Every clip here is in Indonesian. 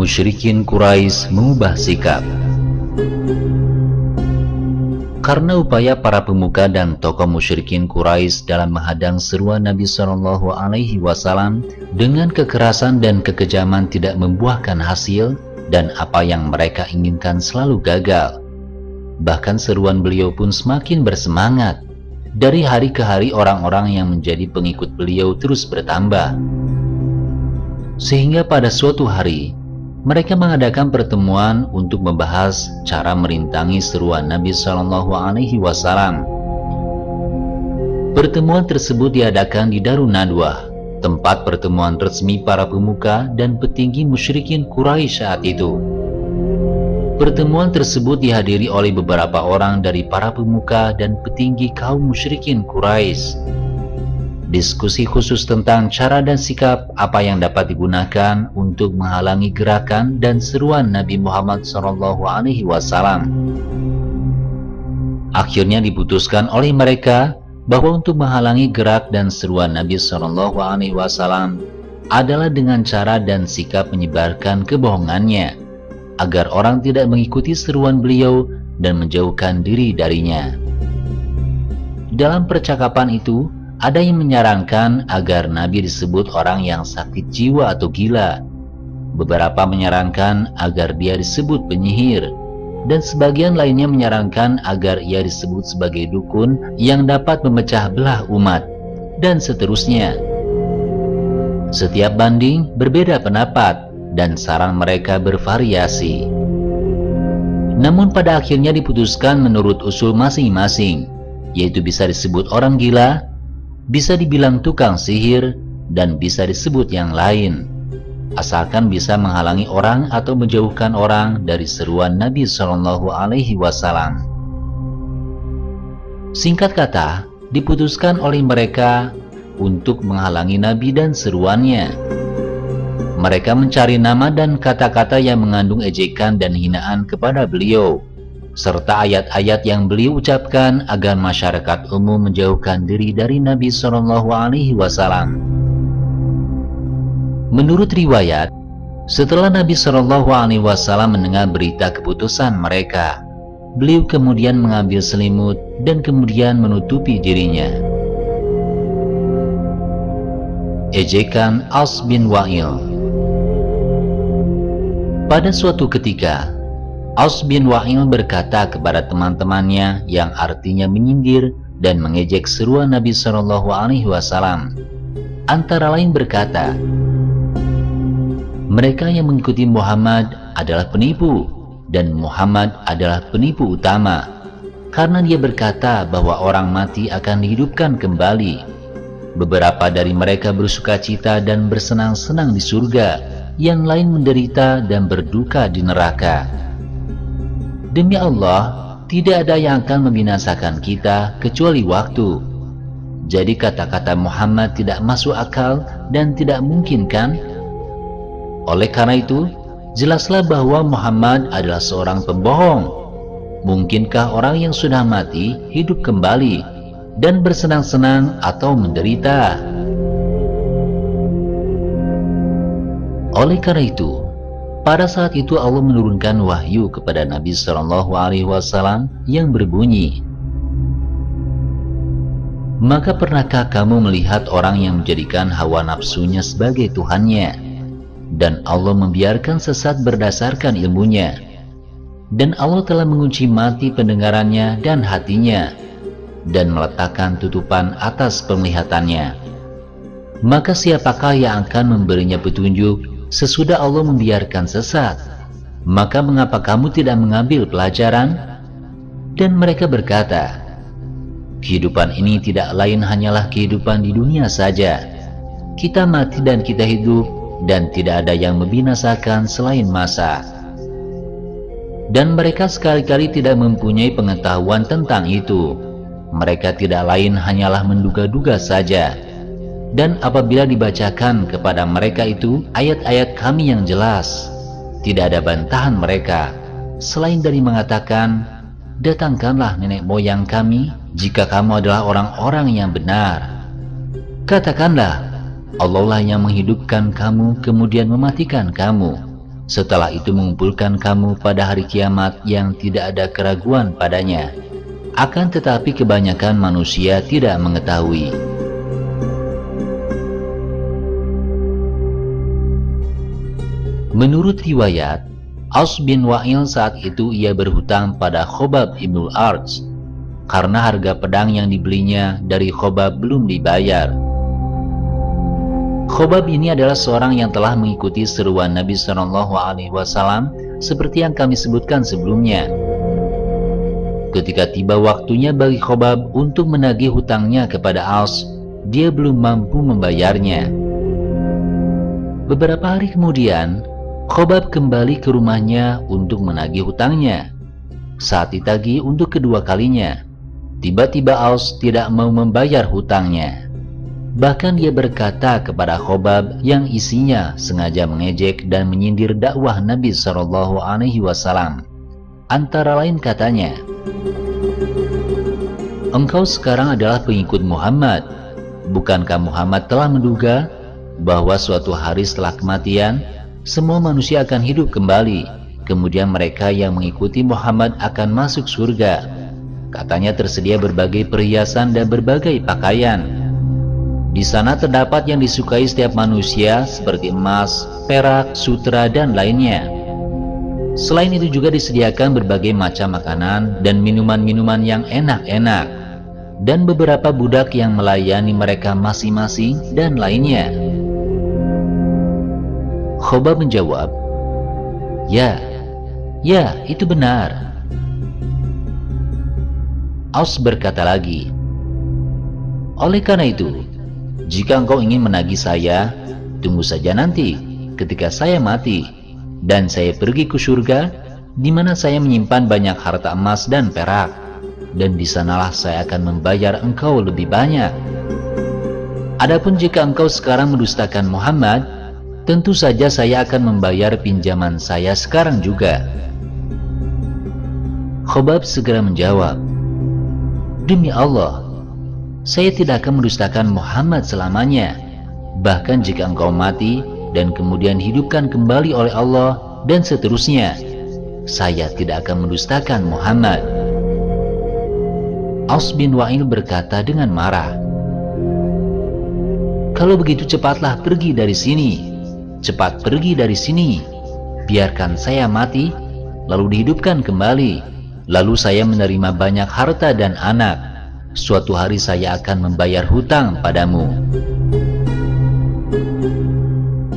Musyrikin Quraisy mengubah sikap. Karena upaya para pemuka dan tokoh musyrikin Quraisy dalam menghadang seruan Nabi Shallallahu Alaihi Wasallam dengan kekerasan dan kekejaman tidak membuahkan hasil, dan apa yang mereka inginkan selalu gagal. Bahkan seruan beliau pun semakin bersemangat. Dari hari ke hari orang-orang yang menjadi pengikut beliau terus bertambah. Sehingga pada suatu hari mereka mengadakan pertemuan untuk membahas cara merintangi seruan Nabi Shallallahu Alaihi Wasallam. Pertemuan tersebut diadakan di Darun Nadwah, tempat pertemuan resmi para pemuka dan petinggi musyrikin Quraisy saat itu. Pertemuan tersebut dihadiri oleh beberapa orang dari para pemuka dan petinggi kaum musyrikin Quraisy. Diskusi khusus tentang cara dan sikap apa yang dapat digunakan untuk menghalangi gerakan dan seruan Nabi Muhammad SAW. Akhirnya diputuskan oleh mereka bahwa untuk menghalangi gerak dan seruan Nabi SAW adalah dengan cara dan sikap menyebarkan kebohongannya, agar orang tidak mengikuti seruan beliau dan menjauhkan diri darinya. Dalam percakapan itu, ada yang menyarankan agar Nabi disebut orang yang sakit jiwa atau gila. Beberapa menyarankan agar dia disebut penyihir, dan sebagian lainnya menyarankan agar ia disebut sebagai dukun yang dapat memecah belah umat, dan seterusnya. Setiap banding berbeda pendapat, dan saran mereka bervariasi. Namun pada akhirnya diputuskan menurut usul masing-masing, yaitu bisa disebut orang gila, bisa dibilang tukang sihir, dan bisa disebut yang lain, asalkan bisa menghalangi orang atau menjauhkan orang dari seruan Nabi Shallallahu Alaihi Wasallam. Singkat kata, diputuskan oleh mereka untuk menghalangi Nabi dan seruannya. Mereka mencari nama dan kata-kata yang mengandung ejekan dan hinaan kepada beliau, serta ayat-ayat yang beliau ucapkan agar masyarakat umum menjauhkan diri dari Nabi Shallallahu Alaihi Wasallam. Menurut riwayat, setelah Nabi Shallallahu Alaihi Wasallam mendengar berita keputusan mereka, beliau kemudian mengambil selimut dan kemudian menutupi dirinya. Ejekan Aus bin Wa'il. Pada suatu ketika, Aus bin Wa'il berkata kepada teman-temannya yang artinya menyindir dan mengejek seruan Nabi Shallallahu Alaihi Wasallam. Antara lain berkata, mereka yang mengikuti Muhammad adalah penipu, dan Muhammad adalah penipu utama, karena dia berkata bahwa orang mati akan dihidupkan kembali. Beberapa dari mereka bersukacita dan bersenang-senang di surga, yang lain menderita dan berduka di neraka. Demi Allah, tidak ada yang akan membinasakan kita kecuali waktu. Jadi kata-kata Muhammad tidak masuk akal dan tidak mungkin, kan? Oleh karena itu, jelaslah bahwa Muhammad adalah seorang pembohong. Mungkinkah orang yang sudah mati hidup kembali dan bersenang-senang atau menderita? Oleh karena itu, pada saat itu Allah menurunkan wahyu kepada Nabi Shallallahu Alaihi Wasallam yang berbunyi, maka pernahkah kamu melihat orang yang menjadikan hawa nafsunya sebagai Tuhannya, dan Allah membiarkan sesat berdasarkan ilmunya, dan Allah telah mengunci mati pendengarannya dan hatinya, dan meletakkan tutupan atas penglihatannya. Maka siapakah yang akan memberinya petunjuk sesudah Allah membiarkan sesat? Maka mengapa kamu tidak mengambil pelajaran? Dan mereka berkata, kehidupan ini tidak lain hanyalah kehidupan di dunia saja. Kita mati dan kita hidup, dan tidak ada yang membinasakan selain masa. Dan mereka sekali-kali tidak mempunyai pengetahuan tentang itu. Mereka tidak lain hanyalah menduga-duga saja. Dan apabila dibacakan kepada mereka itu ayat-ayat kami yang jelas, tidak ada bantahan mereka, selain dari mengatakan, datangkanlah nenek moyang kami jika kamu adalah orang-orang yang benar. Katakanlah, Allah lah yang menghidupkan kamu kemudian mematikan kamu, Setelah itu mengumpulkan kamu pada hari kiamat yang tidak ada keraguan padanya. Akan tetapi kebanyakan manusia tidak mengetahui. Menurut riwayat, Aus bin Wa'il saat itu ia berhutang pada Khobab ibnul Arts karena harga pedang yang dibelinya dari Khobab belum dibayar. Khobab ini adalah seorang yang telah mengikuti seruan Nabi SAW seperti yang kami sebutkan sebelumnya. Ketika tiba waktunya bagi Khobab untuk menagih hutangnya kepada Aus, dia belum mampu membayarnya. Beberapa hari kemudian, Khobab kembali ke rumahnya untuk menagih hutangnya. Saat ditagih untuk kedua kalinya, tiba-tiba Aus tidak mau membayar hutangnya. Bahkan dia berkata kepada Khobab yang isinya sengaja mengejek dan menyindir dakwah Nabi SAW. Antara lain katanya, "Engkau sekarang adalah pengikut Muhammad. Bukankah Muhammad telah menduga bahwa suatu hari setelah kematian, semua manusia akan hidup kembali, kemudian mereka yang mengikuti Muhammad akan masuk surga. Katanya tersedia berbagai perhiasan dan berbagai pakaian. Di sana terdapat yang disukai setiap manusia seperti emas, perak, sutra, dan lainnya. Selain itu juga disediakan berbagai macam makanan dan minuman-minuman yang enak-enak, dan beberapa budak yang melayani mereka masing-masing dan lainnya." Khobab menjawab, Ya, itu benar." Aus berkata lagi, "Oleh karena itu, jika engkau ingin menagih saya, tunggu saja nanti ketika saya mati dan saya pergi ke surga, di mana saya menyimpan banyak harta emas dan perak, dan di sanalah saya akan membayar engkau lebih banyak. Adapun jika engkau sekarang mendustakan Muhammad, tentu saja saya akan membayar pinjaman saya sekarang juga." Khobab segera menjawab, "Demi Allah, saya tidak akan mendustakan Muhammad selamanya. Bahkan jika engkau mati dan kemudian hidupkan kembali oleh Allah dan seterusnya, saya tidak akan mendustakan Muhammad." Aus bin Wa'il berkata dengan marah, "Kalau begitu cepatlah pergi dari sini. Cepat pergi dari sini. Biarkan saya mati, lalu dihidupkan kembali. Lalu saya menerima banyak harta dan anak. Suatu hari saya akan membayar hutang padamu."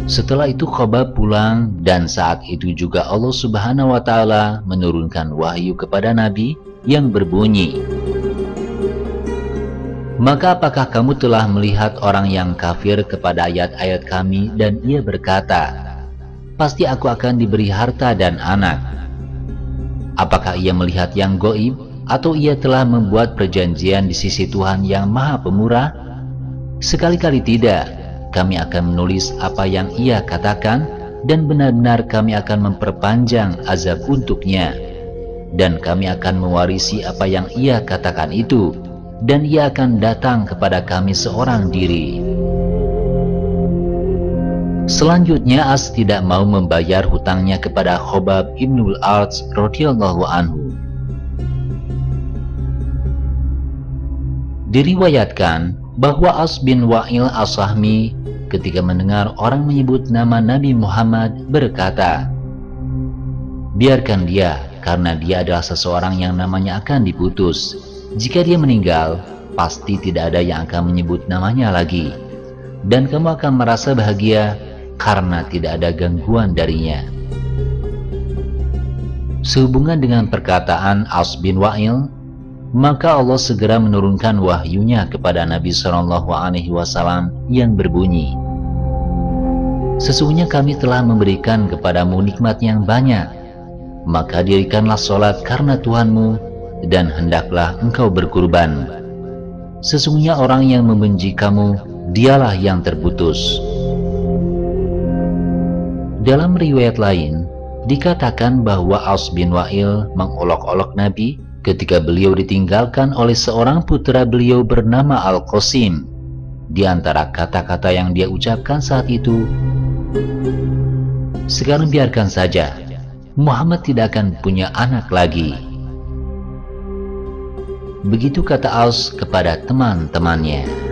Setelah itu Khobab pulang, dan saat itu juga Allah Subhanahu wa Ta'ala menurunkan wahyu kepada Nabi yang berbunyi, "Maka apakah kamu telah melihat orang yang kafir kepada ayat-ayat kami dan ia berkata, pasti aku akan diberi harta dan anak? Apakah ia melihat yang goib, atau ia telah membuat perjanjian di sisi Tuhan yang Maha Pemurah? Sekali-kali tidak. Kami akan menulis apa yang ia katakan, dan benar-benar kami akan memperpanjang azab untuknya. Dan kami akan mewarisi apa yang ia katakan itu, dan ia akan datang kepada kami seorang diri." Selanjutnya As tidak mau membayar hutangnya kepada Khobab ibnul Arts radhiyallahu anhu. Diriwayatkan bahwa As bin Wa'il As-Sahmi ketika mendengar orang menyebut nama Nabi Muhammad berkata, "Biarkan dia, karena dia adalah seseorang yang namanya akan diputus. Jika dia meninggal, pasti tidak ada yang akan menyebut namanya lagi, dan kamu akan merasa bahagia karena tidak ada gangguan darinya." Sehubungan dengan perkataan Aus bin Wa'il, maka Allah segera menurunkan wahyunya kepada Nabi SAW yang berbunyi, "Sesungguhnya kami telah memberikan kepadamu nikmat yang banyak, maka dirikanlah sholat karena Tuhanmu, dan hendaklah engkau berkurban. Sesungguhnya orang yang membenci kamu, dialah yang terputus." Dalam riwayat lain, dikatakan bahwa Aus bin Wa'il mengolok-olok Nabi ketika beliau ditinggalkan oleh seorang putra beliau bernama Al-Qasim. Di antara kata-kata yang dia ucapkan saat itu, Sekarang biarkan saja, Muhammad tidak akan punya anak lagi. Begitu kata Aus kepada teman-temannya.